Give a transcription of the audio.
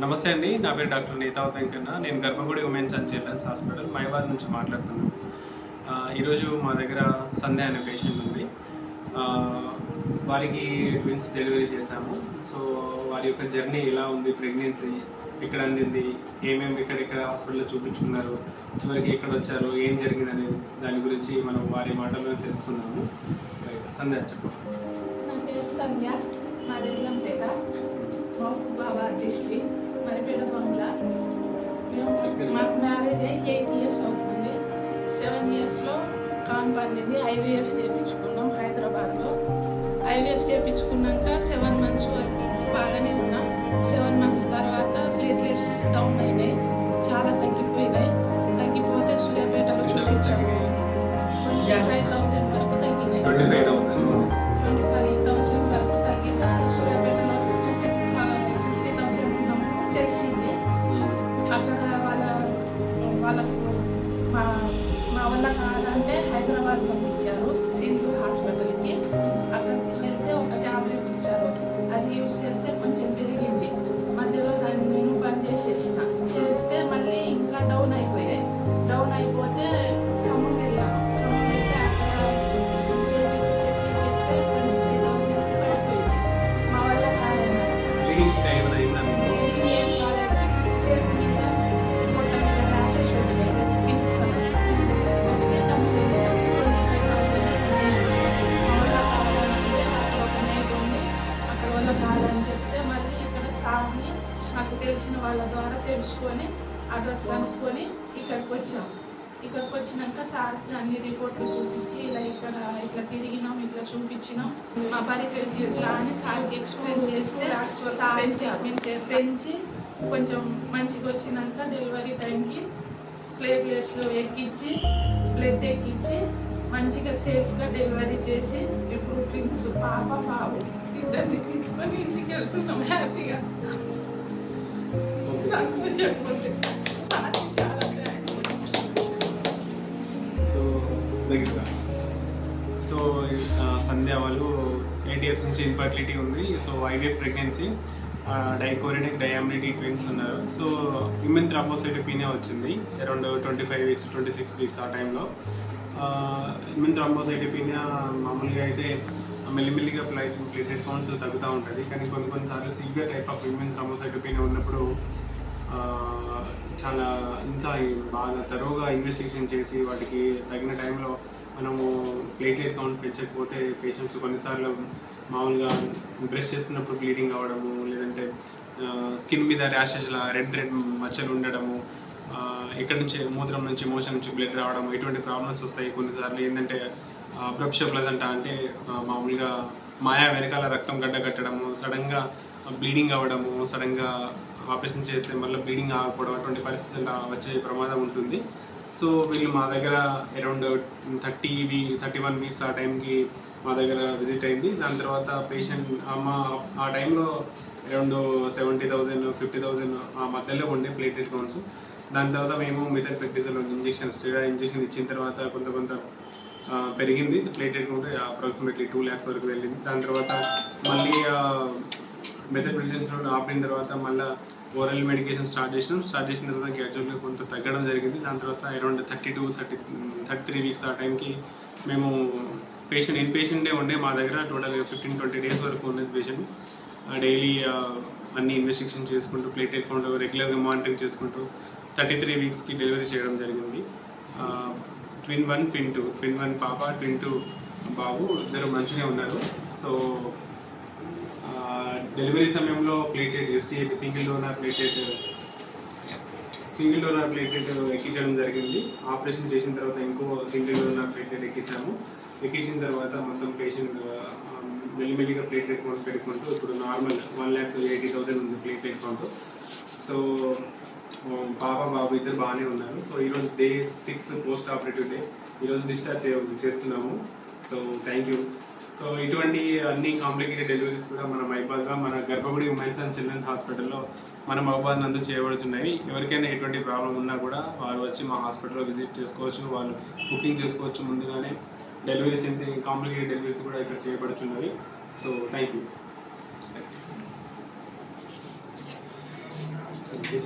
నమస్తే అండి. నా పేరు డాక్టర్ నీతావత్ వెంకన్న. నేను గర్భగుడి ఉమెన్స్ అండ్ చిల్డ్రన్స్ హాస్పిటల్ మైబాద్ నుంచి మాట్లాడుతున్నాను. ఈరోజు మా దగ్గర సంధ్య అనే పేషెంట్ ఉంది. వారికి ట్విన్స్ డెలివరీ చేశాము. సో వారి యొక్క జర్నీ ఎలా ఉంది, ప్రెగ్నెన్సీ ఎక్కడ అందింది, ఏమేమి ఎక్కడెక్కడ హాస్పిటల్లో చూపించుకున్నారు, చివరికి ఎక్కడ వచ్చారు, ఏం జరిగిందనే దాని గురించి మనం వారి మాటల్లో తెలుసుకున్నాము. సంధ్య చెప్పండి. నా పేరు సంధ్య, మాది ఎల్లంపేట, మహబూబాబాద్ డిస్ట్రిక్ట్, మరిపేట బంగ్లా. మాకు మ్యారేజ్ అయ్యి 8 years అవుతుంది. 7 yearsలో కాన్ పండింది. IVF చేయించుకున్నాం హైదరాబాద్లో. IVF చేయించుకున్నాక 7 months వరకు బాగానే ఉన్నాం. 7 months తర్వాత ప్లేట్లెట్స్ డౌన్ అయినాయి, చాలా తగ్గిపోయినాయి. తగ్గిపోతే సూర్యాపేటలో చూపించాము. 25,000 వరకు తగ్గినాయి. 25,000 వరకు తగ్గిన సూర్యాపేటలో 50,000 ఉన్నప్పుడు తెలిసింది. అక్కడ వాళ్ళకు మా వల్ల కాదంటే హైదరాబాద్ పంపించారు, సింధు హాస్పిటల్కి. అక్కడికి వెళ్తే ఒక ట్యాబ్లెట్ ఇచ్చారు. అది యూజ్ చేస్తే కొంచెం పెరిగింది. మధ్యలో దాన్ని నేను బంద్ చేస్తే మళ్ళీ ఇంకా డౌన్ అయిపోయాయి. డౌన్ అయిపోతే ఖమ్మం వెళ్ళాను. ఖమ్మం వెళ్తే అక్కడ మా వల్ల కాలేదు. ఏం కాలేదు. చేతి మీద మొత్తం మీద ర్యాషెస్ వచ్చాయి, పింక్ కలర్ వస్తే ఖమ్మం వెళ్ళాను. 25,000 మా వల్ల కావాలంటే అక్కడ ఒక నైట్ ఉంది. అక్కడ వల్ల కాదని చెప్తే మళ్ళీ ఇక్కడ సార్ని నాకు తెలిసిన వాళ్ళ ద్వారా తెలుసుకొని అడ్రస్ కనుక్కొని ఇక్కడికి వచ్చాం. ఇక్కడికి వచ్చినాక సార్కి అన్ని రిపోర్ట్లు చూపించి ఇట్లా తిరిగినాం, ఇట్లా చూపించినాం, మా పరిస్థితి ఇట్లా అని సార్కి ఎక్స్ప్లెయిన్ చేస్తే పెంచి కొంచెం మంచిగా వచ్చినాక డెలివరీ టైంకి ప్లేట్లెట్స్లో ఎక్కించి బ్లడ్ ఎక్కించి మంచిగా సేఫ్గా డెలివరీ చేసి ఇప్పుడు ట్విన్స్ పాప బాబు ఇద్దరిని తీసుకొని ఇంటికి వెళ్తున్నాం హ్యాపీగా. సంతోషంగా సార్ చాలా సో సంధ్య వాళ్ళు 8 years నుంచి ఇన్ఫర్టిలిటీ ఉంది. సో IVF ప్రెగ్నెన్సీ, డైకోరినిక్ డయామినిటీ ట్విన్స్ ఉన్నారు. సో హ్యూమన్ థ్రాంబోసైటోపీనియా వచ్చింది అరౌండ్ 25 weeks 26 weeks ఆ టైంలో. హ్యూమన్ థ్రాంబోసైటోపీనియా మామూలుగా అయితే మెల్లిమెల్లిగా ప్లేటెడ్ కౌంట్స్ తగ్గుతూ ఉంటుంది. కానీ కొన్నిసార్లు severe type of human thrombocytopenia ఉన్నప్పుడు చాలా ఇంకా బాగా తరోగా ఇన్వెస్టిగేషన్ చేసి వాటికి తగిన టైంలో మనము ప్లేట్లెట్ కౌంట్ పెంచకపోతే పేషెంట్స్ కొన్నిసార్లు మామూలుగా బ్రష్ చేస్తున్నప్పుడు బ్లీడింగ్ అవ్వడము, లేదంటే స్కిన్ మీద ర్యాషెస్లా రెడ్ మచ్చలు ఉండడము, ఎక్కడి నుంచి మూత్రం నుంచి మోషన్ నుంచి బ్లడ్ రావడం, ఇటువంటి ప్రాబ్లమ్స్ వస్తాయి. కొన్నిసార్లు ఏంటంటే అబ్రప్షియా ప్లజంటా అంటే మామూలుగా మాయా వెనకాల రక్తం గడ్డ కట్టడము, సడన్గా బ్లీడింగ్ అవ్వడము, సడన్గా ఆపరేషన్ చేస్తే మళ్ళీ బ్లీడింగ్ ఆగకపోవడం, అటువంటి పరిస్థితులు వచ్చే ప్రమాదం ఉంటుంది. సో వీళ్ళు మా దగ్గర అరౌండ్ 31 weeks ఆ టైంకి మా దగ్గర విజిట్ అయింది. దాని తర్వాత పేషెంట్ ఆ టైంలో అరౌండ్ 70,000 50,000 ఆ మధ్యలో ఉండే ప్లేటెడ్ కౌంట్స్. దాని తర్వాత మేము మిథైల్పెక్టిజోల్ స్టెరాయిడ్ ఇంజెక్షన్ ఇచ్చిన తర్వాత కొంత పెరిగింది ప్లేటెడ్ కౌంట్, అప్రాక్సిమేట్లీ 2 lakhs వరకు వెళ్ళింది. దాని తర్వాత మళ్ళీ మిథైల్పెక్టిజోల్ ఆపిన తర్వాత మళ్ళీ ఓరల్ మెడికేషన్ స్టార్ట్ చేసిన తర్వాత గ్రాడ్యువల్గా కొంత తగ్గడం జరిగింది. దాని తర్వాత అరౌండ్ 33 weeks ఆ టైంకి మేము ఇన్ పేషెంటే ఉండే మా దగ్గర టోటల్గా 15-20 days వరకు ఉన్నది పేషెంట్. డైలీ అన్ని ఇన్వెస్టిగేషన్ చేసుకుంటూ ప్లేటెడ్ కౌంట్ రెగ్యులర్గా మానిటరింగ్ చేసుకుంటూ 33 weeksకి డెలివరీ చేయడం జరిగింది. ట్విన్ 1 పాప, ట్విన్ 2 బాబు, ఇద్దరు మంచిగా ఉన్నారు. సో డెలివరీ సమయంలో platelet STAP single donor platelet ఎక్కించడం జరిగింది. ఆపరేషన్ చేసిన తర్వాత ఇంకో సింగిల్ డోనర్ ప్లేటెడ్ ఎక్కించిన తర్వాత మొత్తం పేషెంట్ మెల్లిమెల్లిగా ప్లేటెడ్ కౌంట్ పెరుగుకుంటూ ఇప్పుడు నార్మల్ 1,80,000 ఉంది ప్లేటెడ్ కౌంట్. సో పాప బాబు ఇద్దరు బాగానే ఉన్నారు. సో ఈరోజు Day 6 పోస్ట్ ఆపరేటివ్ డే. ఈరోజు డిశ్చార్జ్ చేస్తున్నాము. So thank you. సో ఇటువంటి అన్ని కాంప్లికేటెడ్ డెలివరీస్ కూడా మన మైబాద్గా మన గర్భగుడి ఉమెన్స్ అండ్ చిల్డ్రన్స్ హాస్పిటల్లో మన మహబూబాద్ నందు చేయబడుతున్నాయి. ఎవరికైనా ఎటువంటి ప్రాబ్లం ఉన్నా కూడా వారు వచ్చి మా హాస్పిటల్లో విజిట్ చేసుకోవచ్చు, వాళ్ళు బుకింగ్ చేసుకోవచ్చు. ముందుగానే డెలివరీస్ కాంప్లికేటెడ్ డెలివరీస్ కూడా ఇక్కడ చేయబడుతున్నవి. So thank you. ఓకే.